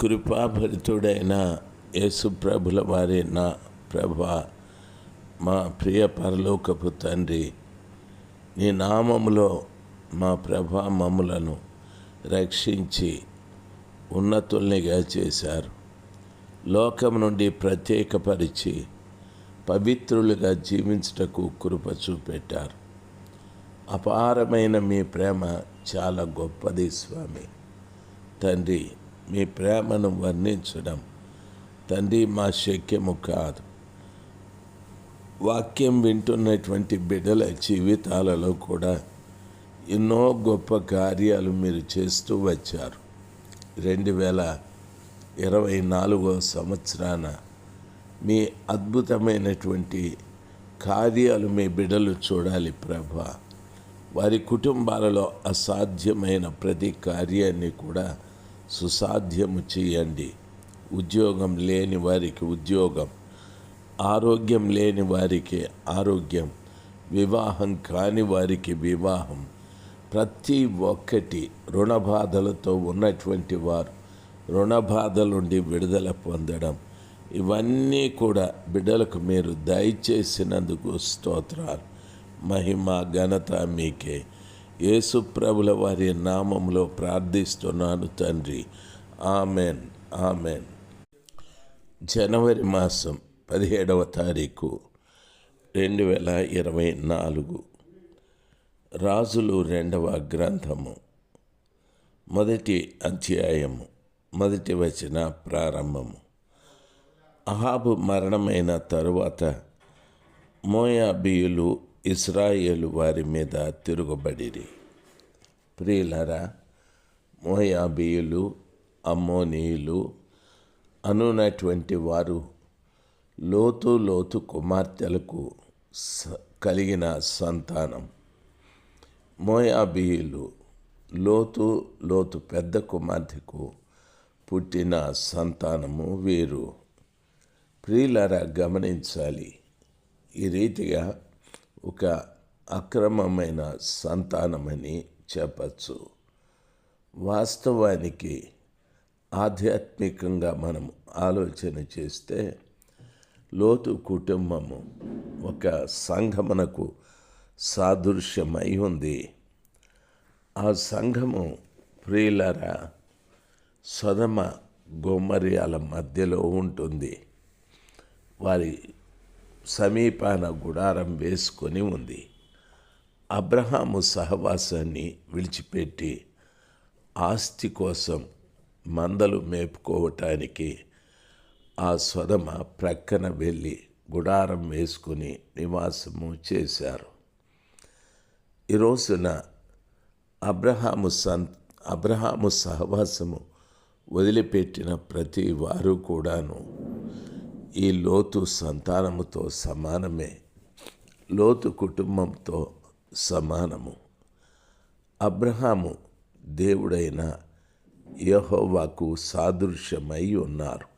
కృపాభరితుడైన యేసుప్రభుల వారి నా ప్రభా, మా ప్రియ పరలోకపు తండ్రి, నీ నామములో మా ప్రభా మమ్ములను రక్షించి ఉన్నతుల్నిగా చేశారు. లోకం నుండి ప్రత్యేకపరిచి పవిత్రులుగా జీవించుటకు కృప చూపెట్టారు. అపారమైన మీ ప్రేమ చాలా గొప్పది స్వామి. తండ్రి, మీ ప్రేమను వర్ణించడం తండ్రి మా శక్యము కాదు. వాక్యం వింటున్నటువంటి బిడ్డల జీవితాలలో కూడా ఎన్నో గొప్ప కార్యాలు మీరు చేస్తూ వచ్చారు. 2024 సంవత్సరాన మీ అద్భుతమైనటువంటి కార్యాలు మీ బిడ్డలు చూడాలి ప్రభా. వారి కుటుంబాలలో అసాధ్యమైన ప్రతి కార్యాన్ని కూడా సుసాధ్యము చేయండి. ఉద్యోగం లేని వారికి ఉద్యోగం, ఆరోగ్యం లేని వారికి ఆరోగ్యం, వివాహం కాని వారికి వివాహం, ప్రతి ఒక్కటి రుణ బాధలతో ఉన్నటువంటి వారు రుణ బాధల నుండి విడుదల పొందడం, ఇవన్నీ కూడా బిడ్డలకు మీరు దయచేసినందుకు స్తోత్రాలు. మహిమ ఘనత మీకే. యేసు ప్రభుల వారి నామంలో ప్రార్థిస్తున్నాను తండ్రి. Amen, amen. జనవరి మాసం 17వ తారీఖు 2024. రాజులు 2వ గ్రంథము 1వ అధ్యాయము 1వ వచన ప్రారంభము. అహాబు మరణమైన తరువాత మోయాబీయులు ఇశ్రాయేలు వారి మీద తిరుగుబడిరి. ప్రియులరా, మోయాబీయులు, అమ్మోనీయులు అనునటువంటి వారు లోతు కుమార్తెలకు కలిగిన సంతానం. మోయాబీయులు లోతు పెద్ద కుమార్తెకు పుట్టిన సంతానము వీరు. ప్రియులరా, గమనించాలి. ఈ రీతిగా ఒక అక్రమమైన సంతానమని చెప్పచ్చు. వాస్తవానికి ఆధ్యాత్మికంగా మనం ఆలోచన చేస్తే లోతు కుటుంబము ఒక సంఘమునకు సాదృశ్యమై ఉంది. ఆ సంఘము ప్రియులరా సొదొమ గొమొర్రాల మధ్యలో ఉంటుంది. వారి సమీపాన గుడారం వేసుకొని ఉంది. అబ్రహాము సహవాసాన్ని విడిచిపెట్టి ఆస్తి కోసం మందలు మేపుకోవటానికి ఆ సొదొమ ప్రక్కన వెళ్ళి గుడారం వేసుకుని నివాసము చేశారు. ఈ రోజున అబ్రహాము సహవాసము వదిలిపెట్టిన ప్రతి వారు కూడాను ఈ లోతు సంతానముతో సమానమే, లోతు కుటుంబంతో సమానము. అబ్రహాము దేవుడైన యెహోవాకు సాదృశ్యమై ఉన్నారు.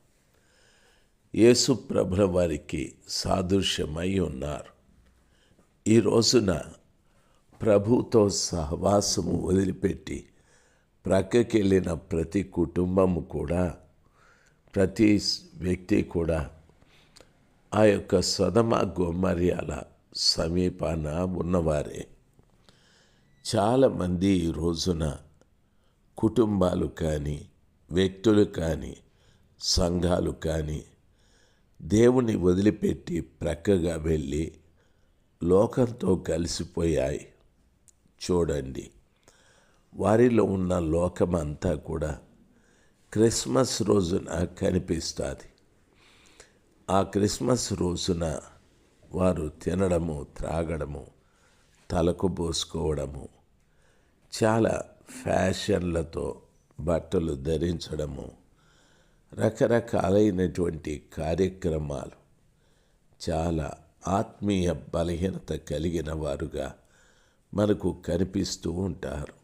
యేసు ప్రభుల వారికి సాదృశ్యమై ఉన్నారు. ఈ రోజున ప్రభుతో సహవాసము వదిలిపెట్టి ప్రక్కకెళ్ళిన ప్రతి కుటుంబము కూడా, ప్రతి వ్యక్తి కూడా ఆ యొక్క సొదొమ గొమొర్రాల సమీపాన ఉన్నవారే. చాలామంది ఈ రోజున కుటుంబాలు కానీ, వ్యక్తులు కానీ, సంఘాలు కానీ దేవుని వదిలిపెట్టి ప్రక్కగా వెళ్ళి లోకంతో కలిసిపోయాయి. చూడండి, వారిలో ఉన్న లోకమంతా కూడా క్రిస్మస్ రోజున కనిపిస్తుంది. ఆ క్రిస్మస్ రోజున వారు తినడము, త్రాగడము, తలకు పోసుకోవడము, చాలా ఫ్యాషన్లతో బట్టలు ధరించడము, రకరకాలైనటువంటి కార్యక్రమాలు, చాలా ఆత్మీయ బలహీనత కలిగిన వారుగా మనకు కనిపిస్తూ ఉంటారు.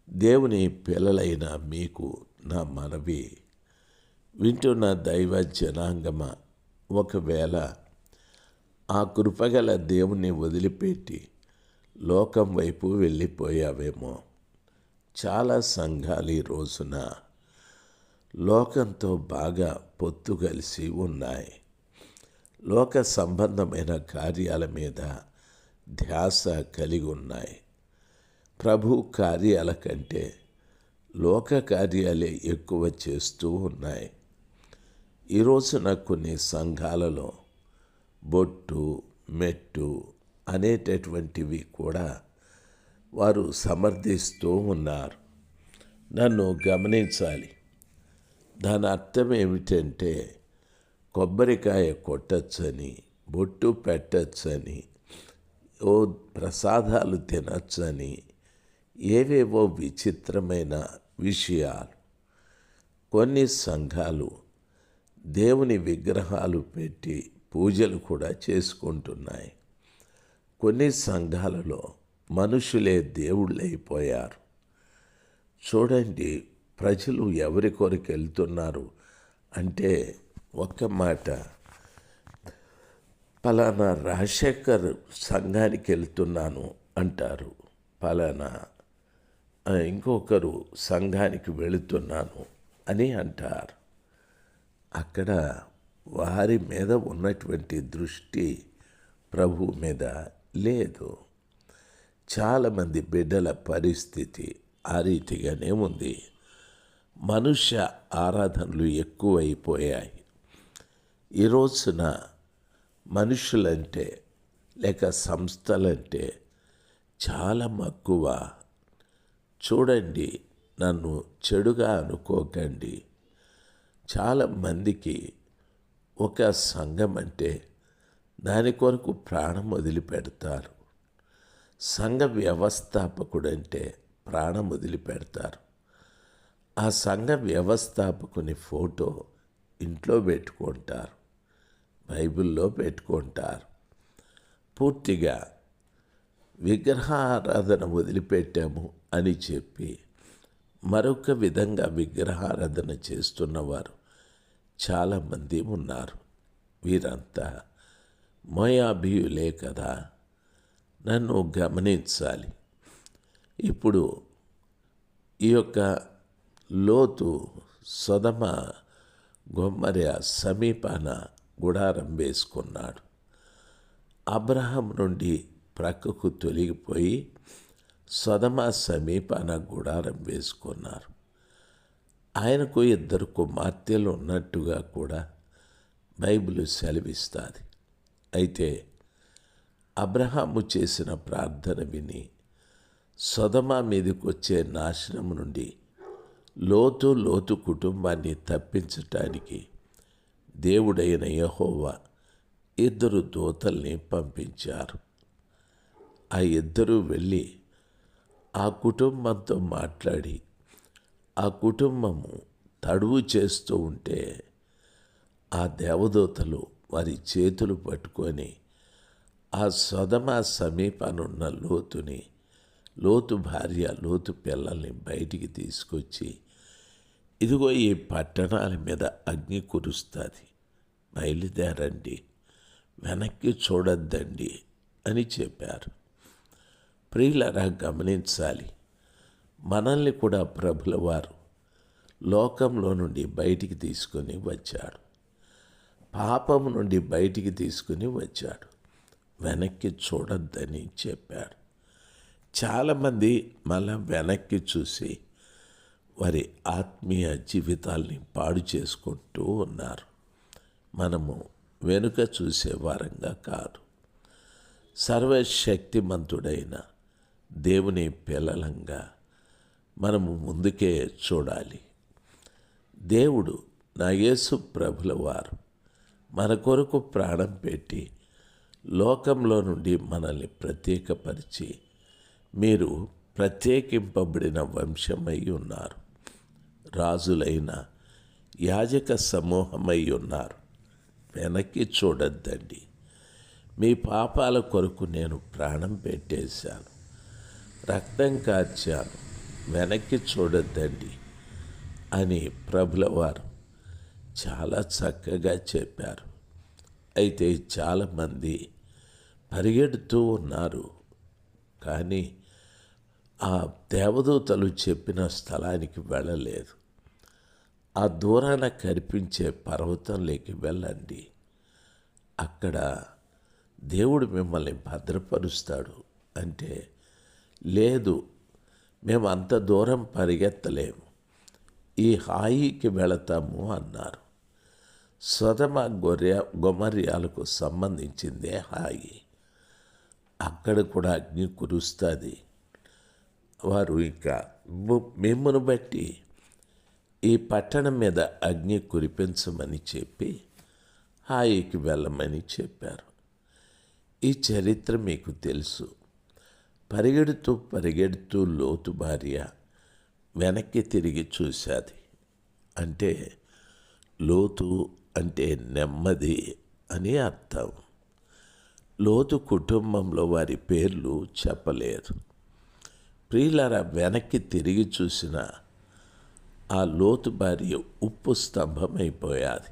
దేవుని పిల్లలైన మీకు నా మనవి, వింటున్న దైవ జనాంగమ, ఒకవేళ ఆ కృపగల దేవుని వదిలిపెట్టి లోకం వైపు వెళ్ళిపోయావేమో. చాలా సంఘాలు ఈ రోజున లోకంతో బాగా పొత్తు కలిసి ఉన్నాయి. లోక సంబంధమైన కార్యాల మీద ధ్యాస కలిగి ఉన్నాయి. ప్రభు కార్యాల కంటే లోక కార్యాలే ఎక్కువ చేస్తూ ఉన్నాయి. ఈ రోజున కొన్ని సంఘాలలో బొట్టు, మెట్టు అనేటటువంటివి కూడా వారు సమర్థిస్తూ ఉన్నారు. నన్ను గమనించాలి. దాని అర్థం ఏమిటంటే కొబ్బరికాయ కొట్టచ్చని, బొట్టు పెట్టచ్చని, ఓ ప్రసాదాలు తినచ్చని, ఏవేవో విచిత్రమైన విషయాలు. కొన్ని సంఘాలు దేవుని విగ్రహాలు పెట్టి పూజలు కూడా చేసుకుంటున్నాయి. కొన్ని సంఘాలలో మనుషులే దేవుళ్ళైపోయారు. చూడండి, ప్రజలు ఎవరి కొరకు వెళ్తున్నారు అంటే ఒక్క మాట, పలానా రాజశేఖర్ సంఘానికి వెళ్తున్నాను అంటారు, పలానా ఇంకొకరు సంఘానికి వెళుతున్నాను అని అంటారు. అక్కడ వారి మీద ఉన్నటువంటి దృష్టి ప్రభు మీద లేదు. చాలామంది బిడ్డల పరిస్థితి ఆ రీతిగానే ఉంది. మనుష్య ఆరాధనలు ఎక్కువైపోయాయి. ఈ రోజున మనుషులంటే లేక సంస్థలంటే చాలా మక్కువ. చూడండి, నన్ను చెడుగా అనుకోకండి. చాలామందికి ఒక సంఘం అంటే దాని కొరకు ప్రాణం వదిలిపెడతారు. సంఘ వ్యవస్థాపకుడంటే ప్రాణం వదిలిపెడతారు. ఆ సంఘ వ్యవస్థాపకుని ఫోటో ఇంట్లో పెట్టుకుంటారు, బైబిల్లో పెట్టుకుంటారు. పూర్తిగా విగ్రహారాధన వదిలిపెట్టాము అని చెప్పి మరొక విధంగా విగ్రహారాధన చేస్తున్నవారు చాలామంది ఉన్నారు. వీరంతా మోయాబీయులే కదా. నన్ను గమనించాలి. ఇప్పుడు ఈ యొక్క లోతు సొదమ గొమొర్రా సమీపాన గుడారం వేసుకున్నాడు. అబ్రహాం నుండి ప్రక్కకు తొలగిపోయి సొదమ సమీపాన గుడారం వేసుకున్నారు. ఆయనకు 2 కుమార్తెలు ఉన్నట్టుగా కూడా బైబిల్ సెలవిస్తుంది. అయితే అబ్రహాము చేసిన ప్రార్థన విని సొదమ మీదకి వచ్చే నాశనం నుండి లోతు కుటుంబాన్ని తప్పించటానికి దేవుడైన యెహోవా 2 దూతల్ని పంపించారు. ఆ 2 వెళ్ళి ఆ కుటుంబంతో మాట్లాడి ఆ కుటుంబము తడువు చేస్తూ ఉంటే ఆ దేవదూతలు వారి చేతులు పట్టుకొని ఆ సొదమ సమీపానున్న లోతు భార్య, లోతు పిల్లల్ని బయటికి తీసుకొచ్చి, ఇదిగో ఈ పట్టణాల మీద అగ్ని కురుస్తుంది, బయలుదేరండి, వెనక్కి చూడొద్దండి అని చెప్పారు. ప్రియులారా, గమనించాలి. మనల్ని కూడా ప్రభుల వారు లోకంలో నుండి బయటికి తీసుకొని వచ్చాడు. పాపం నుండి బయటికి తీసుకుని వచ్చాడు. వెనక్కి చూడొద్దని చెప్పాడు. చాలామంది మళ్ళా వెనక్కి చూసి వారి ఆత్మీయ జీవితాల్ని పాడు చేసుకుంటూ ఉన్నారు. మనము వెనుక చూసే వారంగా కాదు, సర్వశక్తిమంతుడైన దేవుని పిల్లలంగా మనము ముందుకే చూడాలి. దేవుడు, నా యేసు ప్రభుల వారు మన కొరకు ప్రాణం పెట్టి లోకంలో నుండి మనల్ని ప్రత్యేకపరిచి, మీరు ప్రత్యేకింపబడిన వంశమై ఉన్నారు, రాజులైన యాజక సమూహమై ఉన్నారు, వెనక్కి చూడొద్దండి, మీ పాపాల కొరకు నేను ప్రాణం పెట్టేశాను, రక్తం కార్చాను, వెనక్కి చూడొద్దండి అని ప్రభుల వారు చాలా చక్కగా చెప్పారు. అయితే చాలామంది పరిగెడుతూ ఉన్నారు, కానీ ఆ దేవదూతలు చెప్పిన స్థలానికి వెళ్ళలేదు. ఆ దూరాన కనిపించే పర్వతంలోకి వెళ్ళండి, అక్కడ దేవుడు మిమ్మల్ని భద్రపరుస్తాడు అంటే, లేదు మేము అంత దూరం పరిగెత్తలేము, ఈ హాయికి వెళతాము అన్నారు. సొదొమ గొమొర్రాలకు సంబంధించిందే హాయి. అక్కడ కూడా అగ్ని కురుస్తుంది. వారు ఇంకా మిమ్మును బట్టి ఈ పట్టణం మీద అగ్ని కురిపించమని చెప్పి హాయికి వెళ్ళమని చెప్పారు. ఈ చరిత్ర మీకు తెలుసు. పరిగెడుతూ పరిగెడుతూ లోతు భార్య వెనక్కి తిరిగి చూశాది. అంటే లోతు అంటే నెమ్మది అని అర్థం. లోతు కుటుంబంలో వారి పేర్లు చెప్పలేదు. ప్రియులారా, వెనక్కి తిరిగి చూసిన ఆ లోతు భార్య ఉప్పు స్తంభమైపోయాది.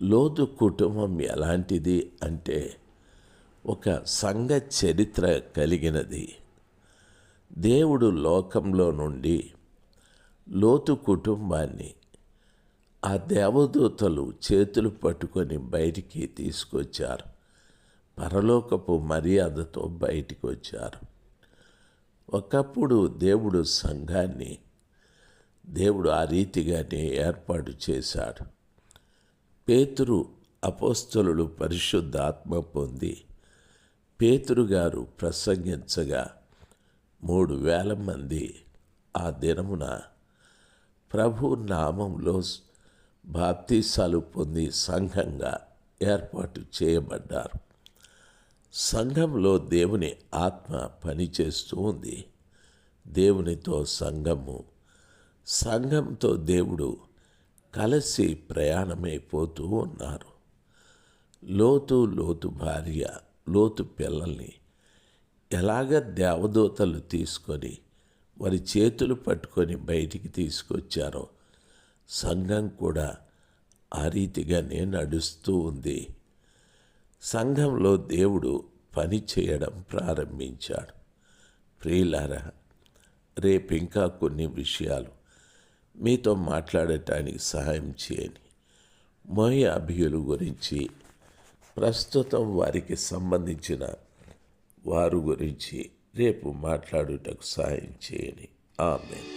లోతు కుటుంబం ఎలాంటిది అంటే ఒక సంఘ చరిత్ర కలిగినది. దేవుడు లోకంలో నుండి లోతు కుటుంబాన్ని ఆ దేవదూతలు చేతులు పట్టుకొని బయటికి తీసుకొచ్చారు. పరలోకపు మర్యాదతో బయటికి వచ్చారు. ఒకప్పుడు దేవుడు సంఘాన్ని ఆ రీతిగానే ఏర్పాటు చేశాడు. పేతురు అపోస్తలులు పరిశుద్ధాత్మ పొంది పేతురు గారు ప్రసంగించగా 3,000 మంది ఆ దినమున ప్రభు నామంలో బాప్తీసాలు పొంది సంఘంగా ఏర్పాటు చేయబడ్డారు. సంఘంలో దేవుని ఆత్మ పనిచేస్తూ ఉంది. దేవునితో సంఘంతో దేవుడు కలిసి ప్రయాణమైపోతూ ఉన్నారు. లోతు భార్య, లోతు పిల్లల్ని ఎలాగ దేవదూతలు తీసుకొని వారి చేతులు పట్టుకొని బయటికి తీసుకొచ్చారో సంఘం కూడా ఆ రీతిగానే నడుస్తూ ఉంది. సంఘంలో దేవుడు పని చేయడం ప్రారంభించాడు. ప్రియులారా, రేపు ఇంకా కొన్ని విషయాలు మీతో మాట్లాడటానికి సహాయం చేయని మోయాబీయుల గురించి, ప్రస్తుతం వారికి సంబంధించిన వారు గురించి రేపు మాట్లాడుటకు సహాయం చేయని. ఆమేన్.